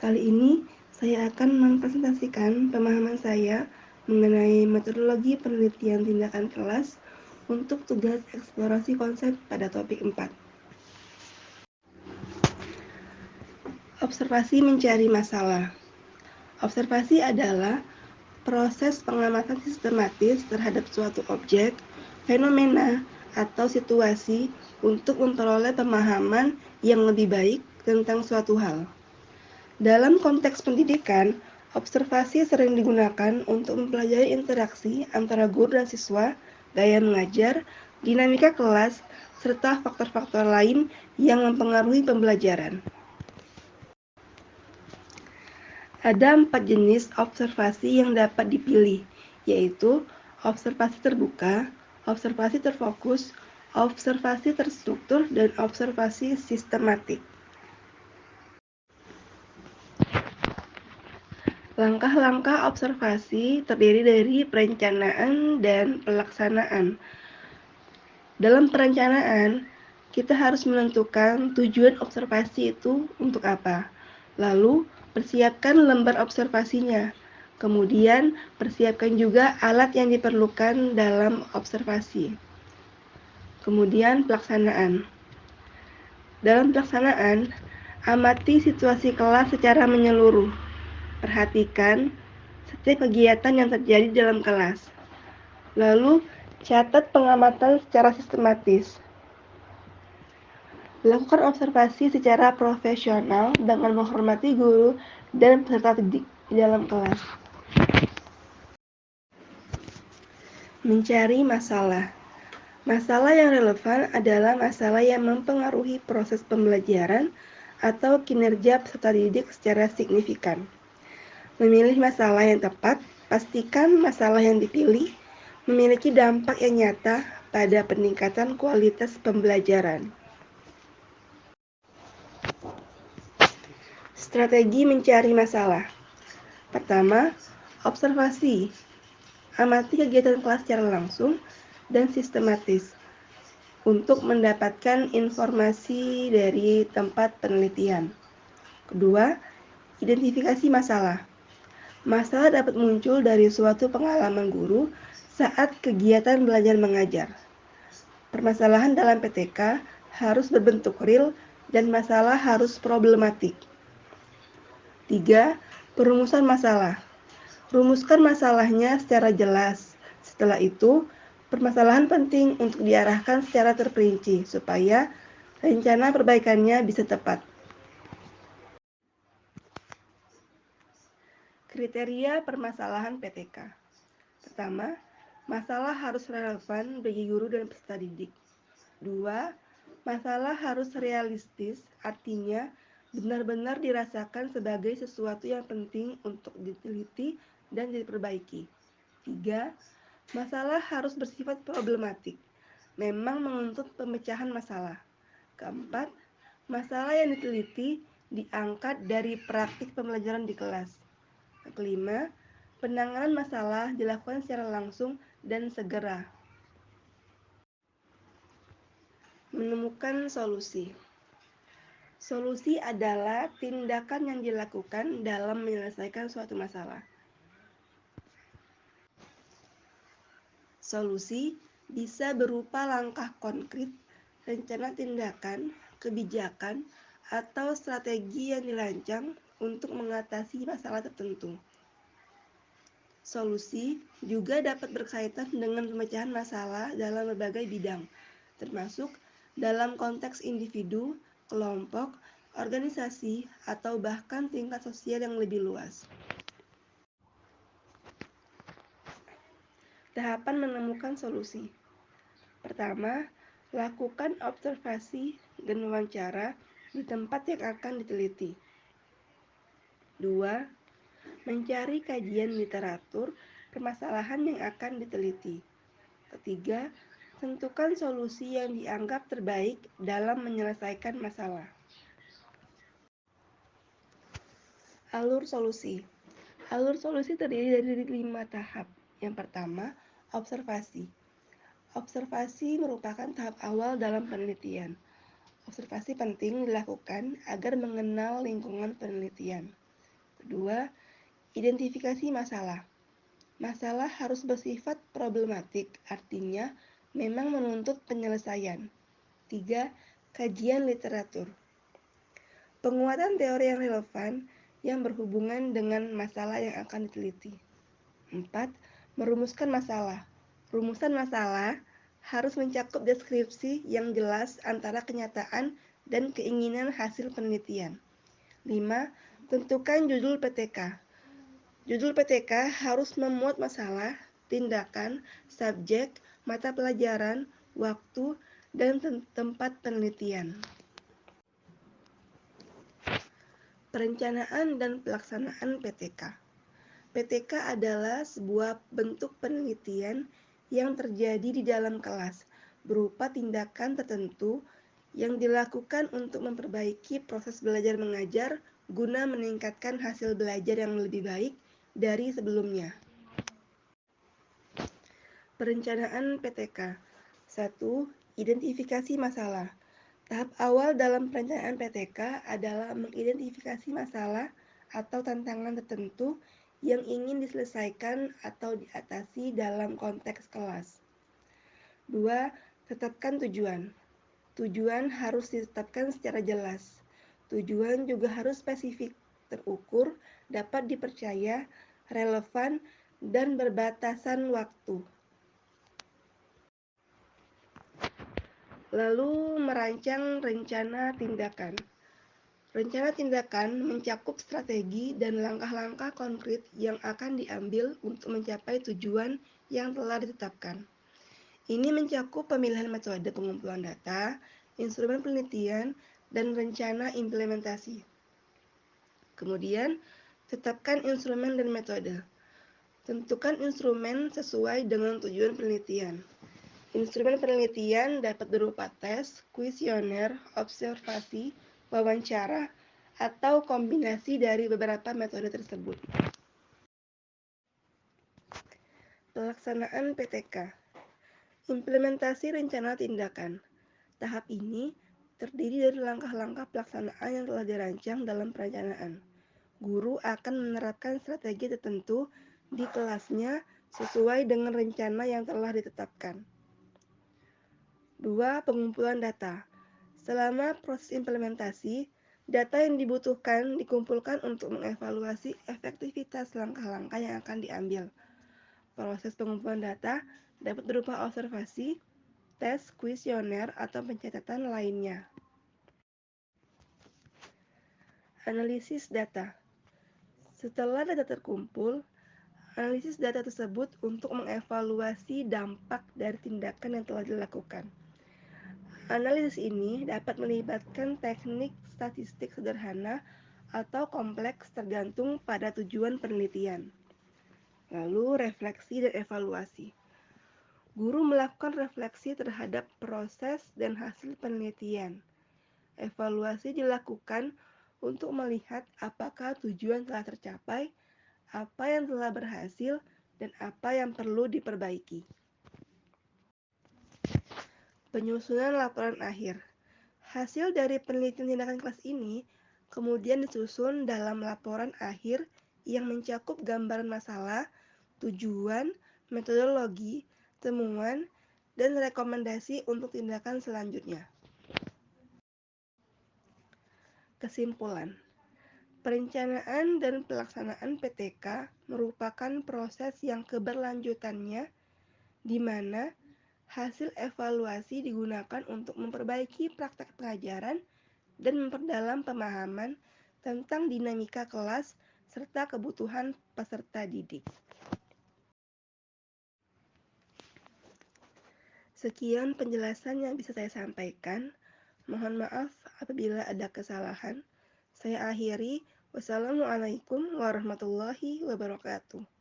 Kali ini saya akan mempresentasikan pemahaman saya mengenai metodologi penelitian tindakan kelas untuk tugas eksplorasi konsep pada topik 4. Observasi mencari masalah. Observasi adalah proses pengamatan sistematis terhadap suatu objek, fenomena, atau situasi untuk memperoleh pemahaman yang lebih baik tentang suatu hal. Dalam konteks pendidikan, observasi sering digunakan untuk mempelajari interaksi antara guru dan siswa, gaya mengajar, dinamika kelas, serta faktor-faktor lain yang mempengaruhi pembelajaran. Ada 4 jenis observasi yang dapat dipilih, yaitu observasi terbuka, observasi terfokus, observasi terstruktur, dan observasi sistematik. Langkah-langkah observasi terdiri dari perencanaan dan pelaksanaan. Dalam perencanaan, kita harus menentukan tujuan observasi itu untuk apa. Lalu, persiapkan lembar observasinya. Kemudian, persiapkan juga alat yang diperlukan dalam observasi. Kemudian, pelaksanaan. Dalam pelaksanaan, amati situasi kelas secara menyeluruh. Perhatikan setiap kegiatan yang terjadi dalam kelas. Lalu, catat pengamatan secara sistematis. Lakukan observasi secara profesional dengan menghormati guru dan peserta didik di dalam kelas. Mencari masalah. Masalah yang relevan adalah masalah yang mempengaruhi proses pembelajaran atau kinerja peserta didik secara signifikan. Memilih masalah yang tepat, pastikan masalah yang dipilih memiliki dampak yang nyata pada peningkatan kualitas pembelajaran. Strategi mencari masalah. Pertama, observasi. Amati kegiatan kelas secara langsung dan sistematis untuk mendapatkan informasi dari tempat penelitian. Kedua, identifikasi masalah. Masalah dapat muncul dari suatu pengalaman guru saat kegiatan belajar mengajar. Permasalahan dalam PTK harus berbentuk real dan masalah harus problematik. 3. Perumusan masalah. Rumuskan masalahnya secara jelas. Setelah itu, permasalahan penting untuk diarahkan secara terperinci supaya rencana perbaikannya bisa tepat. Kriteria permasalahan PTK. Pertama, masalah harus relevan bagi guru dan peserta didik. 2. Masalah harus realistis, artinya benar-benar dirasakan sebagai sesuatu yang penting untuk diteliti dan diperbaiki. 3. Masalah harus bersifat problematik, memang menuntut pemecahan masalah. Keempat, masalah yang diteliti diangkat dari praktik pembelajaran di kelas. Kelima, penanganan masalah dilakukan secara langsung dan segera. Menemukan solusi. Solusi adalah tindakan yang dilakukan dalam menyelesaikan suatu masalah. Solusi bisa berupa langkah konkret, rencana tindakan, kebijakan, atau strategi yang dirancang untuk mengatasi masalah tertentu. Solusi juga dapat berkaitan dengan pemecahan masalah dalam berbagai bidang, termasuk dalam konteks individu, kelompok, organisasi, atau bahkan tingkat sosial yang lebih luas. Tahapan menemukan solusi. Pertama, lakukan observasi dan wawancara di tempat yang akan diteliti. 2. Mencari kajian literatur permasalahan yang akan diteliti. Ketiga, tentukan solusi yang dianggap terbaik dalam menyelesaikan masalah. Alur solusi. Alur solusi terdiri dari 5 tahap. Yang pertama, observasi. Observasi merupakan tahap awal dalam penelitian. Observasi penting dilakukan agar mengenal lingkungan penelitian. Kedua, identifikasi masalah. Masalah harus bersifat problematik, artinya memang menuntut penyelesaian. Tiga, kajian literatur. Penguatan teori yang relevan yang berhubungan dengan masalah yang akan diteliti. Empat, merumuskan masalah. Rumusan masalah harus mencakup deskripsi yang jelas antara kenyataan dan keinginan hasil penelitian. 5. Tentukan judul PTK. Judul PTK harus memuat masalah, tindakan, subjek, mata pelajaran, waktu, dan tempat penelitian. Perencanaan dan pelaksanaan PTK. PTK adalah sebuah bentuk penelitian yang terjadi di dalam kelas, berupa tindakan tertentu yang dilakukan untuk memperbaiki proses belajar mengajar guna meningkatkan hasil belajar yang lebih baik dari sebelumnya. Perencanaan PTK. 1. Identifikasi masalah. Tahap awal dalam perencanaan PTK adalah mengidentifikasi masalah atau tantangan tertentu yang ingin diselesaikan atau diatasi dalam konteks kelas. 2. Tetapkan tujuan. Tujuan harus ditetapkan secara jelas. Tujuan juga harus spesifik, terukur, dapat dipercaya, relevan, dan berbatasan waktu. Lalu merancang rencana tindakan. Rencana tindakan mencakup strategi dan langkah-langkah konkret yang akan diambil untuk mencapai tujuan yang telah ditetapkan. Ini mencakup pemilihan metode pengumpulan data, instrumen penelitian, dan rencana implementasi. Kemudian, tetapkan instrumen dan metode. Tentukan instrumen sesuai dengan tujuan penelitian. Instrumen penelitian dapat berupa tes, kuesioner, observasi, wawancara, atau kombinasi dari beberapa metode tersebut. Pelaksanaan PTK. Implementasi rencana tindakan. Tahap ini terdiri dari langkah-langkah pelaksanaan yang telah dirancang dalam perencanaan. Guru akan menerapkan strategi tertentu di kelasnya sesuai dengan rencana yang telah ditetapkan. 2. Pengumpulan data. Selama proses implementasi, data yang dibutuhkan dikumpulkan untuk mengevaluasi efektivitas langkah-langkah yang akan diambil. Proses pengumpulan data dapat berupa observasi, tes, kuesioner, atau pencatatan lainnya. Analisis data. Setelah data terkumpul, analisis data tersebut untuk mengevaluasi dampak dari tindakan yang telah dilakukan. Analisis ini dapat melibatkan teknik statistik sederhana atau kompleks tergantung pada tujuan penelitian. Lalu, refleksi dan evaluasi. Guru melakukan refleksi terhadap proses dan hasil penelitian. Evaluasi dilakukan untuk melihat apakah tujuan telah tercapai, apa yang telah berhasil, dan apa yang perlu diperbaiki. Penyusunan laporan akhir. Hasil dari penelitian tindakan kelas ini kemudian disusun dalam laporan akhir yang mencakup gambaran masalah, tujuan, metodologi, temuan, dan rekomendasi untuk tindakan selanjutnya. Kesimpulan. Perencanaan dan pelaksanaan PTK merupakan proses yang keberlanjutannya di mana hasil evaluasi digunakan untuk memperbaiki praktek pengajaran dan memperdalam pemahaman tentang dinamika kelas serta kebutuhan peserta didik. Sekian penjelasan yang bisa saya sampaikan. Mohon maaf apabila ada kesalahan. Saya akhiri. Wassalamualaikum warahmatullahi wabarakatuh.